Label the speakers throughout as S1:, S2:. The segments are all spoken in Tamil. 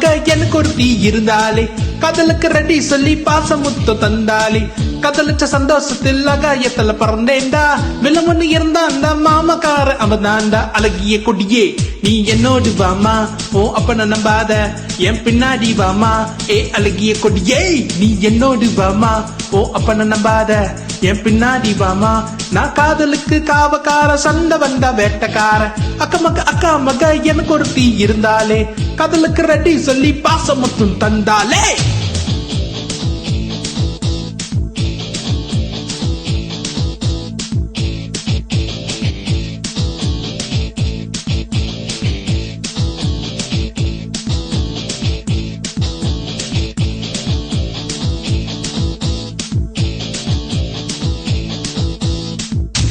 S1: மக எனக்கு ஒருத்தி இருந்தாலே காதலுக்கு ரெடி சொல்லி பாசமுத்தம் தந்தாலே காதலிச்ச சந்தோஷத்தில் அகாயத்துல பறந்தேன்டா விலமொன்னு இருந்தா அந்த மாமக்கார அவன் தாண்டா அழகிய கொடியே நீ என்னோடு வாமா ஓ அப்பன நம்பாத என் பின்னாடி வாமா ஏ அழகிய கொடியே நீ என்னோடு வாமா ஓ அப்பன நம்பாத என் பின்னாடி வாமா நான் காதலுக்கு காவக்கார சண்டை வந்தா வேட்டக்கார அக்கா மக எனக்கு ஒருத்தி இருந்தாலே காதலுக்கு ரெடி சொல்லி பாசமுத்தும் தந்தாலே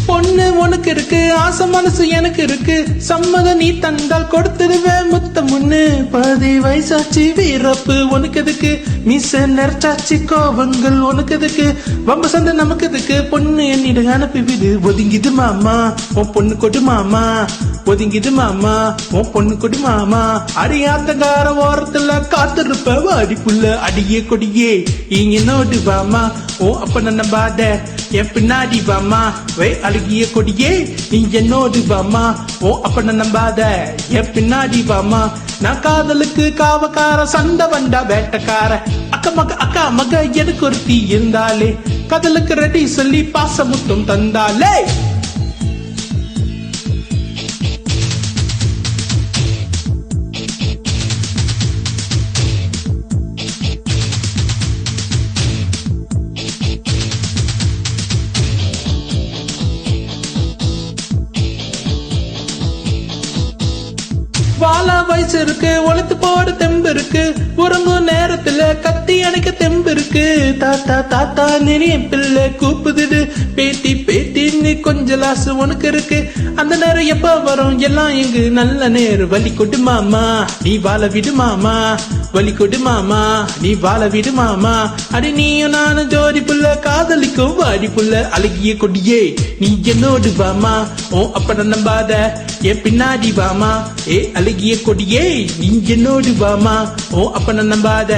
S1: பொண்ணு உனக்கு இருக்கு ஆசை மனசு எனக்கு இருக்கு சம்மதம் நீ தந்தால் கொடுத்துருவேன் முத்த முன்னு 10 வயசாச்சு வீரப்பு உனக்கு எதுக்கு மீச நெரச்சாச்சு கோவங்கள் உனக்கு எதுக்கு வம்ப சண்டை நமக்கு எதுக்கு பொண்ணு என்னிட அனுப்பி விடு ஒதுங்கிது மாமா உன் பொண்ணு கொடு மாமா ஒதுங்கிது மாமா உன் பொண்ணு கொடு மாமா அடியாத்தங்கார ஓரத்துல காத்திருப்ப அடிப்புள்ள அடியே கொடியே என்னோடு வாமா ஓ அப்ப நம்பாத என் பின்னாடி வாமா வை அழகிய கொடியே நீ என்னோடு வாமா ஓ அப்ப நம்பாத என் பின்னாடி வாமா நான் காதலுக்கு காவக்கார சண்டை வந்தா வேட்டக்கார அக்கா மக எனக்கு ஒருத்தி இருந்தாலே காதலுக்கு ரெடி சொல்லி பாசமுத்தும் தந்தாலே வாழ வயசு இருக்கு ஒழுத்து போட தெம்பு இருக்கு உறங்கும் நேரத்துல கத்தி அணைக்க தெம்பு இருக்கு தாத்தா தாத்தா நிறைய பிள்ளை கூப்புது பேத்தி பேத்தின்னு கொஞ்சம் லாசு உனக்கு இருக்கு அந்த நேரம் எப்ப வரும் எல்லாம் இங்கு நல்ல நேரம் வலி கொடு மாமா நீ வாழ விடு மாமா வலி கொடு மாமா நீ வாழ விடு மாமா அடி நீயும் நானும் ஜோடி புள்ள காதலிக்கும் வாடி புள்ள அழகிய கொடியே நீ என்னோடு வாமா ஓ அப்பட நம்பாத என் பின்னாடி வாமா ஏ அழகிய கொடியே நீ என்னோடு வாமா ஓ அப்பன நம்பாத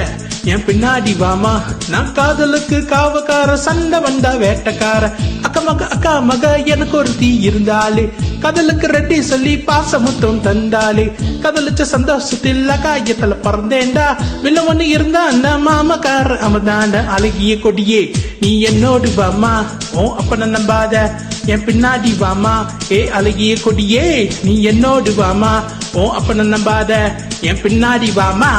S1: என் பின்னாடி வாமா நான் காதலுக்கு காவக்கார சண்டை வந்தா வேட்டக்கார அக்கா மக எனக்கு ஒருத்தி இருந்தாலே காதலுக்கு ரெட்டி சொல்லி பாசமுத்தம் தந்தாலே காதலிச்ச சந்தோஷத்தில் அகாயத்துல பறந்தேன்டா வில்லவன்னு இருந்தா அந்த மாமக்கார அவதாண்ட அழகிய கொடியே நீ என்னோடு வாமா ஓ அப்பன நம்பாத என் பின்னாடி வாமா ஏ அழகிய கொடியே நீ என்னோடு வாமா ஓ அப்பன நம்பாத என் பின்னாடி வாமா